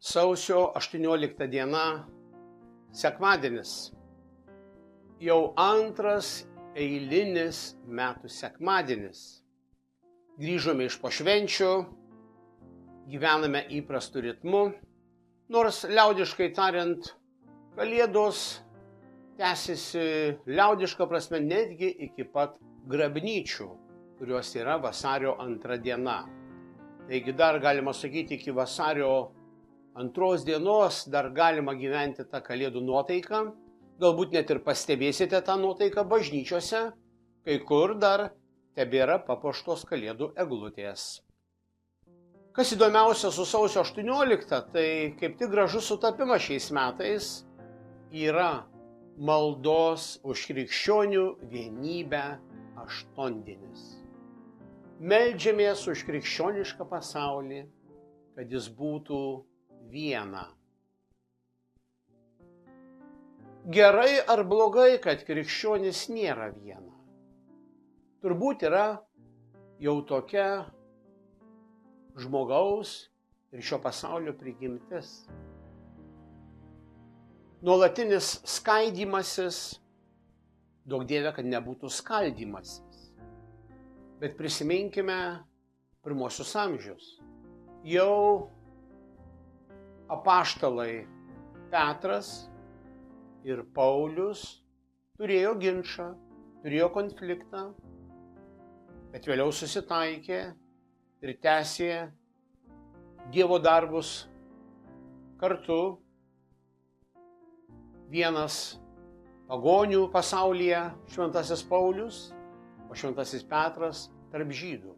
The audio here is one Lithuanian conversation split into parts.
Sausio 18 diena, sekmadienis. Jau antras eilinis metų sekmadienis. Grįžome iš pošvenčių, gyvename įprastu ritmu, nors liaudiškai tariant, kalėdos tęsiasi liaudiška prasme netgi iki pat grabnyčių, kurios yra vasario 2 diena. Taigi dar galima sakyti, iki vasario 2 dienos dar galima gyventi tą kalėdų nuotaiką. Galbūt net ir pastebėsite tą nuotaiką bažnyčiose, kai kur dar tebėra papuoštos kalėdų eglutės. Kas įdomiausia su sausio 18, tai kaip tik gražus sutapimas šiais metais yra maldos už krikščionių vienybę aštuondienis. Meldžiamės už krikščionišką pasaulį, kad jis būtų viena. Gerai ar blogai, kad krikščionis nėra viena? Turbūt yra jau tokia žmogaus ir šio pasaulio prigimtis. Nuolatinis skaidymasis, duok Dieve, kad nebūtų skaldymasis. Bet prisiminkime pirmosius amžius. Jau apaštalai Petras ir Paulius turėjo ginčą, turėjo konfliktą, bet vėliau susitaikė ir tęsė Dievo darbus kartu. Vienas pagonių pasaulyje šventasis Paulius, o šventasis Petras tarp žydų.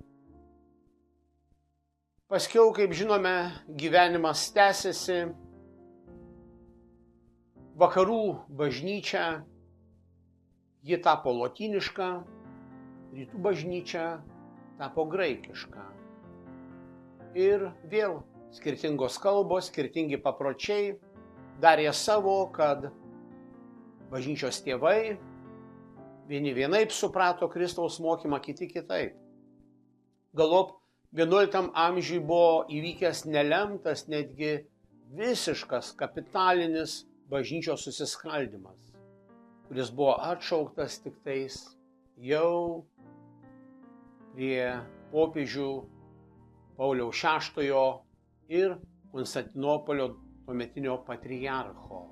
Paskiau, kaip žinome, gyvenimas tęsiasi. Vakarų bažnyčia, ji tapo lotyniška, rytų bažnyčia tapo graikiška. Ir vėl skirtingos kalbos, skirtingi papročiai darė savo, kad bažnyčios tėvai vieni vienaip suprato Kristaus mokymą, kiti kitaip. Galop 11 amžiui buvo įvykęs nelemtas, netgi visiškas kapitalinis bažnyčios susiskaldymas, kuris buvo atšauktas tik tais jau prie popiežių Pauliaus VI ir Konstantinopolio tuometinio patriarcho.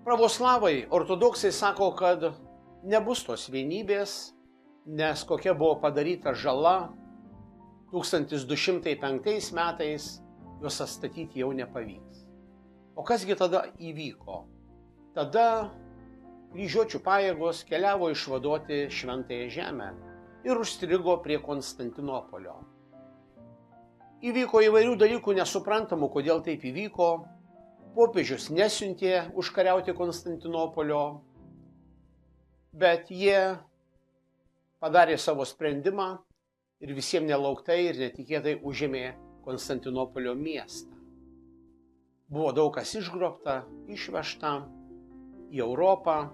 Pravoslavai, ortodoksai sako, kad nebus tos vienybės, nes kokia buvo padaryta žala 1205 metais, juos atstatyti jau nepavyks. O kasgi tada įvyko? Tada kryžiuočių pajėgos keliavo išvaduoti Šventąją Žemę ir užstrigo prie Konstantinopolio. Įvyko įvairių dalykų nesuprantamų, kodėl taip įvyko. Popiežius nesiuntė užkariauti Konstantinopolio, bet jie padarė savo sprendimą ir visiems nelauktai ir netikėtai užėmė Konstantinopolio miestą. Buvo daug kas išgrobta, išvežta į Europą.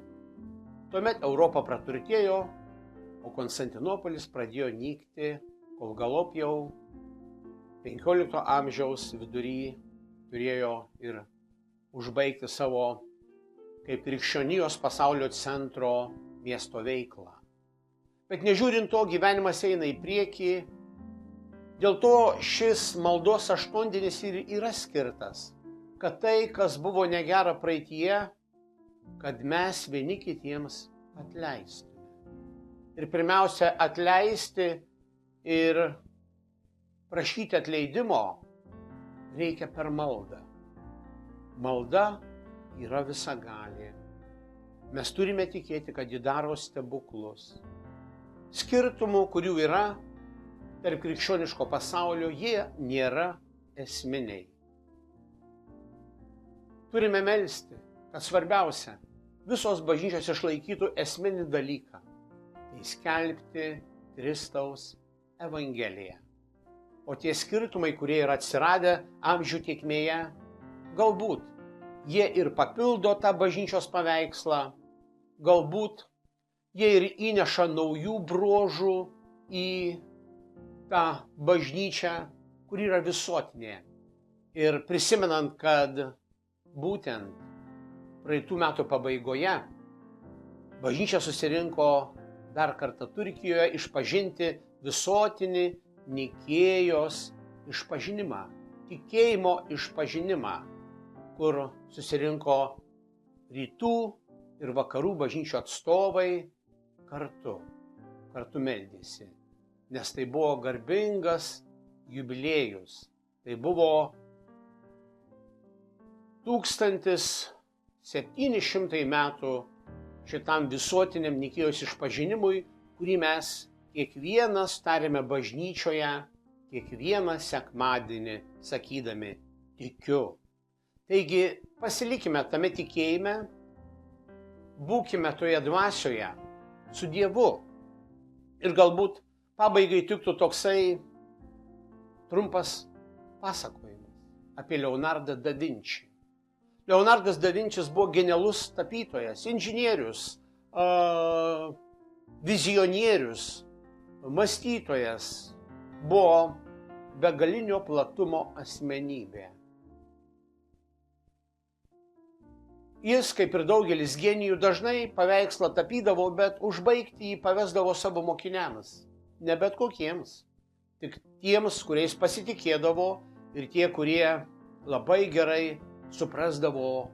Tuomet Europa praturtėjo, o Konstantinopolis pradėjo nykti, kol galop jau 15 amžiaus vidury turėjo ir užbaigti savo kaip krikščionijos pasaulio centro miesto veiklą. Bet nežiūrint to, gyvenimas eina į priekį. Dėl to šis maldos aštuondienis ir yra skirtas, kad tai, kas buvo negera praeityje, kad mes vieni kitiems atleistume. Ir pirmiausia, atleisti ir prašyti atleidimo reikia per maldą. Malda yra visagalė. Mes turime tikėti, kad ji daro stebuklus. Skirtumų, kurių yra tarp krikščioniško pasaulio, jie nėra esminiai. Turime melsti, kad svarbiausia, visos bažnyčios išlaikytų esminį dalyką – tai skelbti Kristaus Evangeliją. O tie skirtumai, kurie yra atsiradę amžių tėkmėje, galbūt jie ir papildo tą bažnyčios paveikslą, galbūt jie ir įneša naujų bruožų į tą bažnyčią, kuri yra visuotinė. Ir prisimenant, kad būtent praeitų metų pabaigoje bažnyčia susirinko dar kartą Turkijoje išpažinti visuotinį Nikėjos išpažinimą, tikėjimo išpažinimą, kur susirinko rytų ir vakarų bažnyčių atstovai kartu meldėsi, nes tai buvo garbingas jubiliejus. Tai buvo 1700 metų šitam visuotiniam Nikėjos išpažinimui, kurį mes kiekvienas tariame bažnyčioje, kiekvieną sekmadienį sakydami tikiu. Taigi pasilikime tame tikėjime, būkime toje dvasioje su Dievu. Ir galbūt pabaigai tiktų toksai trumpas pasakojimas apie Leonardą da Vinci. Leonardas da Vincis buvo genialus tapytojas, inžinierius, vizionierius, mąstytojas, buvo begalinio platumo asmenybė. Jis, kaip ir daugelis genijų, dažnai paveikslą tapydavo, bet užbaigti jį pavesdavo savo mokiniams. Ne bet kokiems, tik tiems, kuriais pasitikėdavo ir tie, kurie labai gerai suprasdavo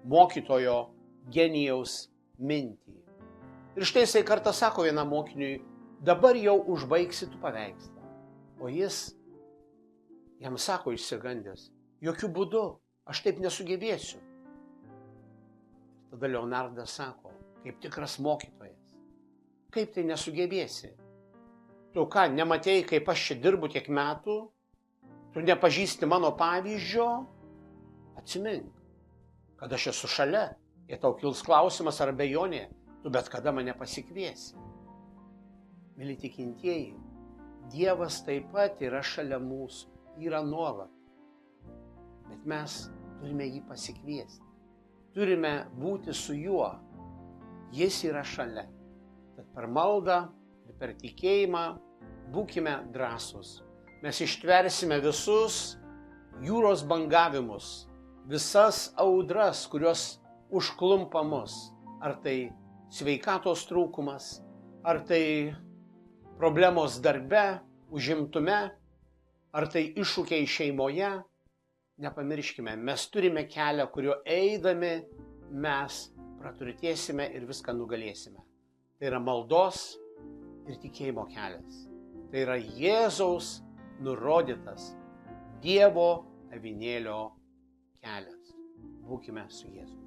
mokytojo genijaus mintį. Ir štai jisai kartą sako vienam mokiniui, dabar jau užbaigsi tu paveikslą. O jis jam sako išsigandęs, jokių būdų, aš taip nesugebėsiu. Tada Leonardas sako, kaip tikras mokytojas, kaip tai nesugebėsi? Tu ką, nematėjai, kaip aš čia dirbu tiek metų? Tu nepažįsti mano pavyzdžio? Atsimink, kad aš esu šalia, jei tau kils klausimas ar abejonė, tu bet kada mane pasikviesi. Mili tikintieji, Dievas taip pat yra šalia mūsų, yra nuolat. Bet mes turime jį pasikviesti. Turime būti su juo. Jis yra šalia. Tad per maldą ir per tikėjimą būkime drąsūs. Mes ištversime visus jūros bangavimus, visas audras, kurios užklumpa mus. Ar tai sveikatos trūkumas, ar tai problemos darbe, užimtume, ar tai iššūkiai šeimoje. Nepamirškime, mes turime kelią, kuriuo eidami mes praturtėsime ir viską nugalėsime. Tai yra maldos ir tikėjimo kelias. Tai yra Jėzaus nurodytas Dievo avinėlio kelias. Būkime su Jėzumi.